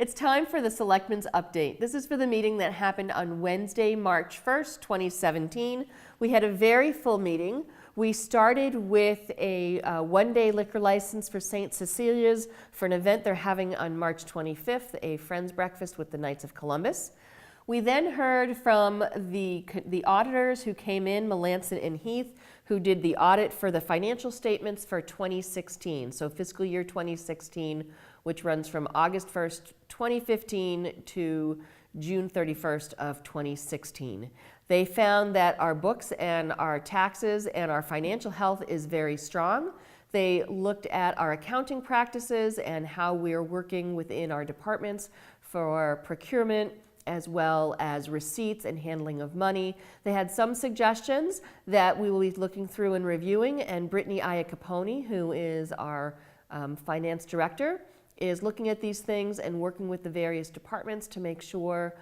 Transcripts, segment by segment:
It's time for the Selectmen's Update. This is for the meeting that happened on Wednesday, March 1st, 2017. We had a very full meeting. We started with a one-day liquor license for St. Cecilia's for an event they're having on March 25th, a Friends Breakfast with the Knights of Columbus. We then heard from the auditors who came in, Melanson and Heath, who did the audit for the financial statements for 2016, so fiscal year 2016, which runs from August 1st, 2015 to June 31st of 2016. They found that our books and our taxes and our financial health is very strong. They looked at our accounting practices and how we're working within our departments for procurement, as well as receipts and handling of money. They had some suggestions that we will be looking through and reviewing, and Brittany Iacopone, who is our finance director, is looking at these things and working with the various departments to make sure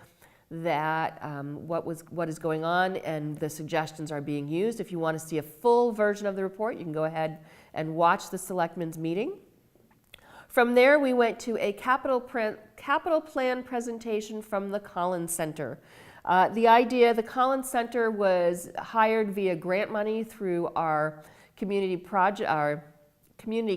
that what is going on and the suggestions are being used. If you want to see a full version of the report, you can go ahead and watch the Selectmen's meeting. From there, we went to a capital plan presentation from the Collins Center. The Collins Center was hired via grant money through our community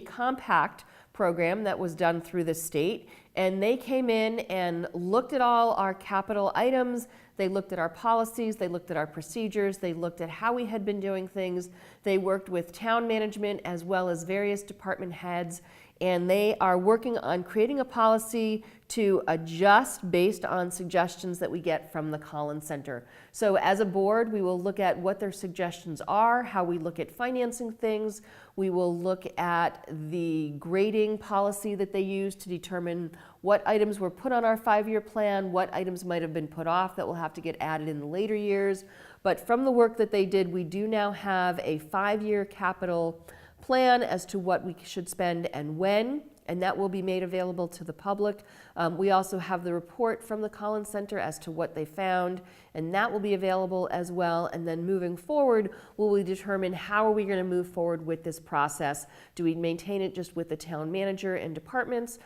compact program that was done through the state. And they came in and looked at all our capital items. They looked at our policies, they looked at our procedures, they looked at how we had been doing things. They worked with town management as well as various department heads, and they are working on creating a policy to adjust based on suggestions that we get from the Collins Center. So as a board, we will look at what their suggestions are, how we look at financing things. We will look at the grading policy that they use to determine what items were put on our 5-year plan, what items might have been put off that will have to get added in the later years. But from the work that they did, we do now have a 5-year capital plan as to what we should spend and when, and that will be made available to the public. We also have the report from the Collins Center as to what they found, and that will be available as well. And then moving forward, we determine how are we going to move forward with this process. Do we maintain it just with the town manager and departments,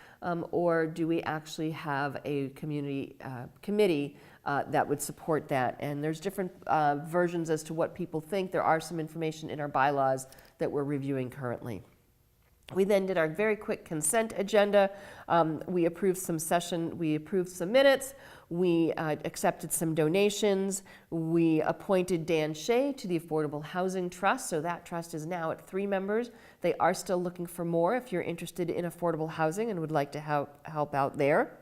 or do we actually have a community committee that would support that? And there's different versions as to what people think. There are some information in our bylaws that we're reviewing currently. We then did our very quick consent agenda. We approved some minutes. We accepted some donations. We appointed Dan Shea to the Affordable Housing Trust. So that trust is now at 3 members. They are still looking for more if you're interested in affordable housing and would like to help out there.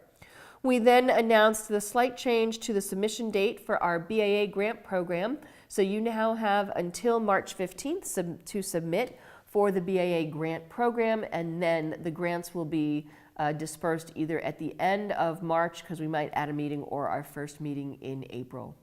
We then announced the slight change to the submission date for our BAA grant program. So you now have until March 15th to submit for the BAA grant program, and then the grants will be dispersed either at the end of March, because we might add a meeting, or our first meeting in April.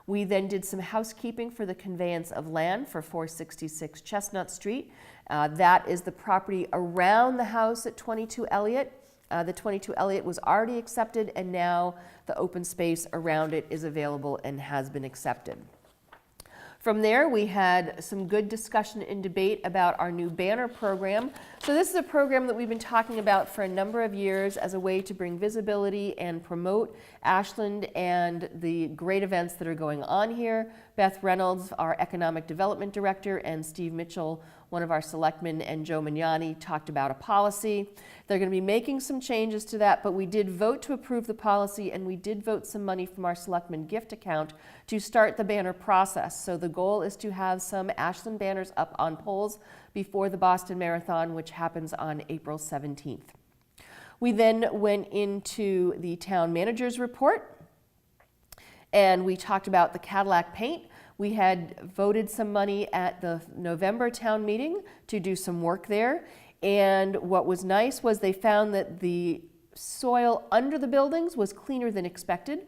We then did some housekeeping for the conveyance of land for 466 Chestnut Street. That is the property around the house at 22 Elliott. The 22 Elliott was already accepted, and now the open space around it is available and has been accepted. From there, we had some good discussion and debate about our new banner program. So this is a program that we've been talking about for a number of years as a way to bring visibility and promote Ashland and the great events that are going on here. Beth Reynolds, our Economic Development Director, and Steve Mitchell, one of our selectmen, and Joe Mignani talked about a policy. They're going to be making some changes to that, but we did vote to approve the policy, and we did vote some money from our selectmen gift account to start the banner process. So the goal is to have some Ashland banners up on poles before the Boston Marathon, which happens on April 17th. We then went into the town manager's report, and we talked about the Cadillac paint. We had voted some money at the November town meeting to do some work there. And what was nice was they found that the soil under the buildings was cleaner than expected,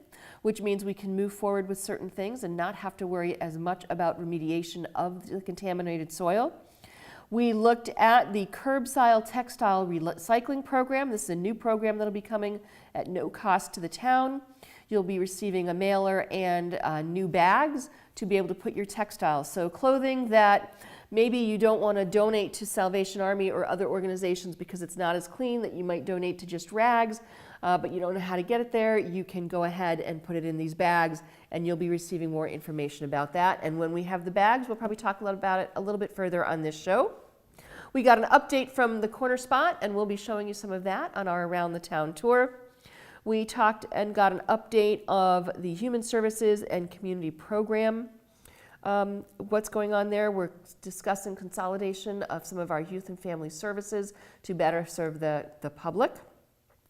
which means we can move forward with certain things and not have to worry as much about remediation of the contaminated soil. We looked at the curbside textile recycling program. This is a new program that'll be coming at no cost to the town. You'll be receiving a mailer and new bags to be able to put your textiles. So clothing that maybe you don't want to donate to Salvation Army or other organizations because it's not as clean, that you might donate to just rags. but you don't know how to get it there, you can go ahead and put it in these bags, and you'll be receiving more information about that. And when we have the bags, we'll probably talk a lot about it a little bit further on this show. We got an update from the Corner Spot, and we'll be showing you some of that on our Around the Town tour. We talked and got an update of the Human Services and Community Program. What's going on there? We're discussing consolidation of some of our youth and family services to better serve the public.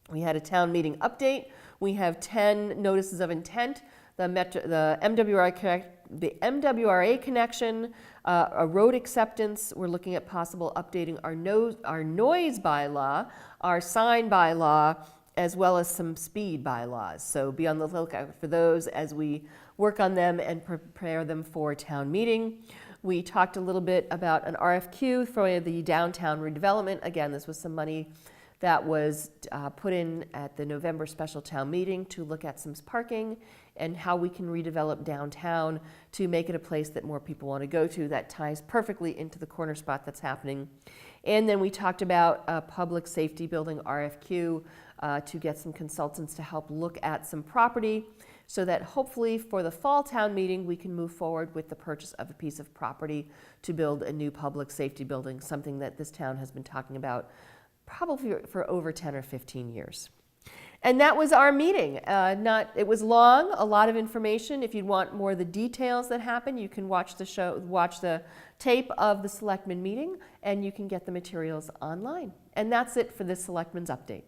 We had a town meeting update. We have 10 notices of intent. The MWRA connection, a road acceptance. We're looking at possible updating our noise bylaw, our sign bylaw, as well as some speed bylaws. So be on the lookout for those as we work on them and prepare them for town meeting. We talked a little bit about an RFQ for the downtown redevelopment. Again, this was some money that was put in at the November special town meeting to look at some parking and how we can redevelop downtown to make it a place that more people want to go to. That ties perfectly into the Corner Spot that's happening. And then we talked about a public safety building RFQ to get some consultants to help look at some property so that hopefully for the fall town meeting we can move forward with the purchase of a piece of property to build a new public safety building, something that this town has been talking about probably for over 10 or 15 years. And that was our meeting. It was long, a lot of information. If you want more of the details that happen, you can watch the tape of the Selectmen meeting, and you can get the materials online. And that's it for this Selectmen's Update.